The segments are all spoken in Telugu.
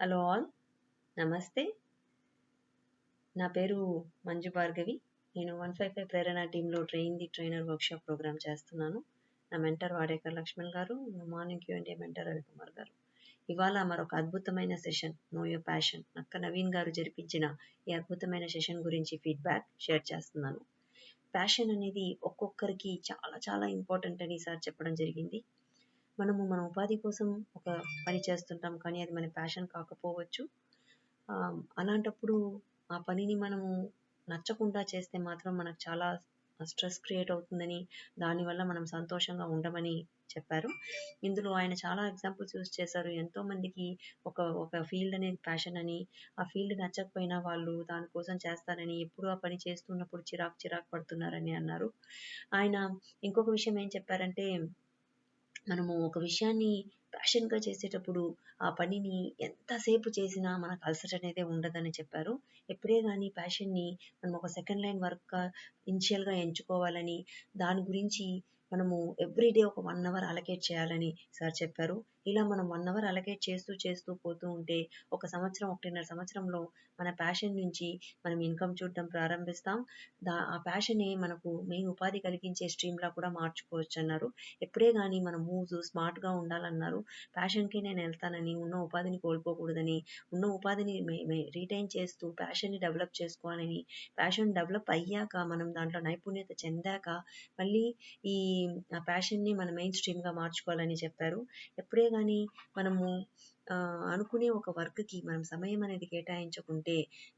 హలో ఆల్, నమస్తే. నా పేరు మంజు భార్గవి. నేను 155 ప్రేరణ టీంలో ట్రైనర్ వర్క్షాప్ ప్రోగ్రామ్ చేస్తున్నాను. నా మెంటర్ వాడేకర్ లక్ష్మణ్ గారు, నా మార్నింగ్ Q&A మెంటర్ రవికుమార్ గారు. ఇవాళ మరొక అద్భుతమైన సెషన్, నో యువర్ ప్యాషన్, నక్క నవీన్ గారు జరిపించిన ఈ అద్భుతమైన సెషన్ గురించి ఫీడ్బ్యాక్ షేర్ చేస్తున్నాను. ప్యాషన్ అనేది ఒక్కొక్కరికి చాలా చాలా ఇంపార్టెంట్ అని సార్ చెప్పడం జరిగింది. మనము మన ఉపాధి కోసం ఒక పని చేస్తుంటాం, కానీ అది మన ప్యాషన్ కాకపోవచ్చు. అలాంటప్పుడు ఆ పనిని మనము నచ్చకుండా చేస్తే మాత్రం మనకు చాలా స్ట్రెస్ క్రియేట్ అవుతుందని, దానివల్ల మనం సంతోషంగా ఉండమని చెప్పారు. ఇందులో ఆయన చాలా ఎగ్జాంపుల్స్ యూస్ చేశారు. ఎంతో మందికి ఒక ఒక ఫీల్డ్ అనేది ప్యాషన్ అని, ఆ ఫీల్డ్ నచ్చకపోయినా వాళ్ళు దానికోసం చేస్తారని, ఎప్పుడు ఆ పని చేస్తున్నప్పుడు చిరాకు పడుతున్నారని అన్నారు. ఆయన ఇంకొక విషయం ఏం చెప్పారంటే, మనము ఒక విషయాన్ని ప్యాషన్‌గా చేసేటప్పుడు ఆ పనిని ఎంతసేపు చేసినా మనకు అలసట అనేదే ఉండదని చెప్పారు. ఎప్పుడే గాని ప్యాషన్‌ని మనం ఒక సెకండ్ లైన్ వర్క్‌గా ఇనిషియల్‌గా ఎంచుకోవాలని, దాని గురించి మనము ఎవ్రీ డే ఒక 1 అవర్ అలొకేట్ చేయాలని సార్ చెప్పారు. ఇలా మనం 1 అవర్ అలొకేట్ చేస్తూ పోతూ ఉంటే ఒక సంవత్సరం, 1.5 సంవత్సరంలో మన ప్యాషన్ నుంచి మనం ఇన్‌కమ్ చూడడం ప్రారంభిస్తాం. ఆ ప్యాషనే మనకు మెయిన్ ఉపాధి కలిగించే స్ట్రీమ్‌లా కూడా మార్చుకోవచ్చన్నారు. ఎప్పుడే గాని మన మూవ్స్ స్మార్ట్‌గా ఉండాలన్నారు. ప్యాషన్‌కి నేను ఎళ్తానని, ఉన్న ఉపాధిని కోల్పోకూడదని, ఉన్న ఉపాధిని రిటైన్ చేస్తూ ప్యాషన్‌ని డెవలప్ చేసుకోవాలని, ప్యాషన్ డెవలప్ అయ్యాక మనం దాంట్లో నైపుణ్యత చెందాక మళ్ళీ ఈ ప్యాషన్‌ని మన మెయిన్ స్ట్రీమ్‌గా మార్చుకోవాలని చెప్పారు. ఎప్పుడే గాని మనము అనుకునే ఒక వర్క్‌కి మనం సమయం అనేది కేటాయించకుంటే,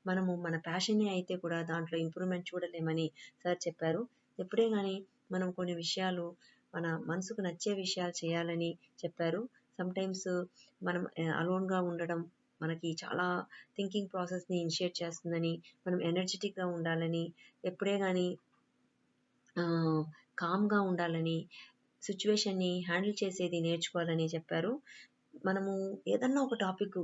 మనము మన ప్యాషనే అయితే కూడా దాంట్లో ఇంప్రూవ్‌మెంట్ చూడలేమని సార్ చెప్పారు. ఎప్పుడే గాని మనం కొన్ని విషయాలు మన మనసుకు నచ్చే విషయాలు చేయాలని చెప్పారు. సమ్‌టైమ్స్ మనం అలోన్‌గా ఉండడం మనకి చాలా థింకింగ్ ప్రాసెస్‌ని ఇనిషియేట్ చేస్తుందని, మనం ఎనర్జిటిక్‌గా ఉండాలని, ఎప్పుడే గాని కామ్‌గా ఉండాలని, సిట్యుయేషన్‌ని హ్యాండిల్ చేసేది నేర్చుకోవాలని చెప్పారు. మనము ఏదన్నా ఒక టాపిక్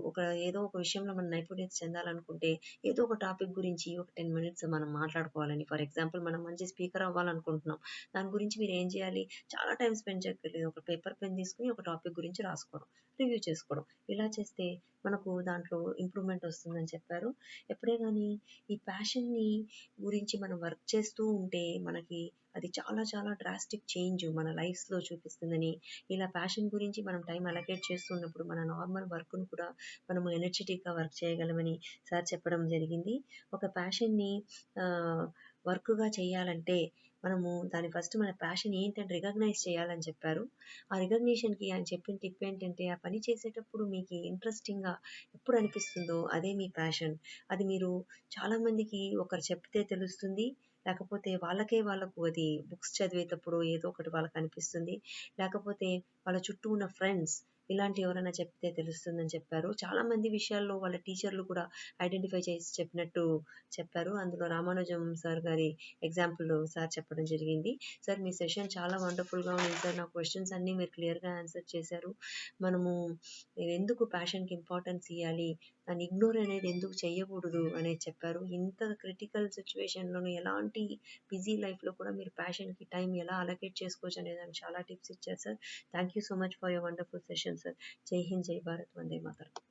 ఏదో ఒక విషయంలో మనం నైపుణ్యత చెందాలనుకుంటే, ఏదో ఒక టాపిక్ గురించి ఒక 10 మినిట్స్ మనం మాట్లాడుకోవాలని. ఫర్ ఎగ్జాంపుల్ మనం మంచి స్పీకర్ అవ్వాలనుకుంటున్నాం. దాని గురించి మీరు ఏం చేయాలి? చాలా టైం స్పెండ్ చేయక్కర్లేదు. ఒక పేపర్, పెన్ తీసుకొని ఒక టాపిక్ గురించి రాసుకోవడం, రివ్యూ చేసుకోవడం. ఇలా చేస్తే మనకు దాంట్లో ఇంప్రూవ్‌మెంట్ వస్తుందని చెప్పారు. ఎప్పుడే గాని ఈ ప్యాషన్‌ని గురించి మనం వర్క్ చేస్తూ ఉంటే మనకి అది చాలా చాలా డ్రాస్టిక్ చేంజ్ మన లైఫ్స్‌లో చూపిస్తుందని, ఇలా ప్యాషన్ గురించి మనం టైం అలొకేట్ చేస్తున్నప్పుడు మన నార్మల్ వర్క్‌ను కూడా మనము ఎనర్జిటిక్‌గా వర్క్ చేయగలమని సార్ చెప్పడం జరిగింది. ఒక ప్యాషన్‌ని వర్క్‌గా చేయాలంటే మనము దాని ఫస్ట్ మన ప్యాషన్ ఏంటని రికగ్నైజ్ చేయాలని చెప్పారు. ఆ రికగ్నిషన్‌కి ఆయన చెప్పిన టిప్ ఏంటంటే, ఆ పని చేసేటప్పుడు మీకు ఇంట్రెస్టింగ్‌గా ఎప్పుడు అనిపిస్తుందో అదే మీ ప్యాషన్. అది మీరు చాలా మందికి ఒకరు చెప్తే తెలుస్తుంది. లేకపోతే వాళ్ళకు అది బుక్స్ చదివేటప్పుడు ఏదో ఒకటి వాళ్ళకనిపిస్తుంది. లేకపోతే వాళ్ళ చుట్టూ ఉన్న ఫ్రెండ్స్ ఇలాంటి ఎవరైనా చెప్తే తెలుస్తుందని చెప్పారు. చాలా మంది విషయాల్లో వాళ్ళ టీచర్లు కూడా ఐడెంటిఫై చేసి చెప్పినట్టు చెప్పారు. అందులో రామానుజం సార్ గారి ఎగ్జాంపుల్ సార్ చెప్పడం జరిగింది. సార్ మీ సెషన్ చాలా వండర్‌ఫుల్‌గా ఉంది సార్. నా క్వెషన్స్ అన్నీ మీరు క్లియర్‌గా ఆన్సర్ చేశారు. మనము ఎందుకు ప్యాషన్‌కి ఇంపార్టెన్స్ ఇయ్యాలి, దాన్ని ఇగ్నోర్ అనేది ఎందుకు చేయకూడదు అనేది చెప్పారు. ఇంత క్రిటికల్ సిట్యుయేషన్‌లోను ఎలాంటి బిజీ లైఫ్‌లో కూడా మీరు ప్యాషన్‌కి టైం ఎలా అలొకేట్ చేసుకోవచ్చు అనే దానికి చాలా టిప్స్ ఇచ్చారు sir. Thank you so much for your wonderful session sir. జై హింద్, జై భారత్, వందే మాతరం.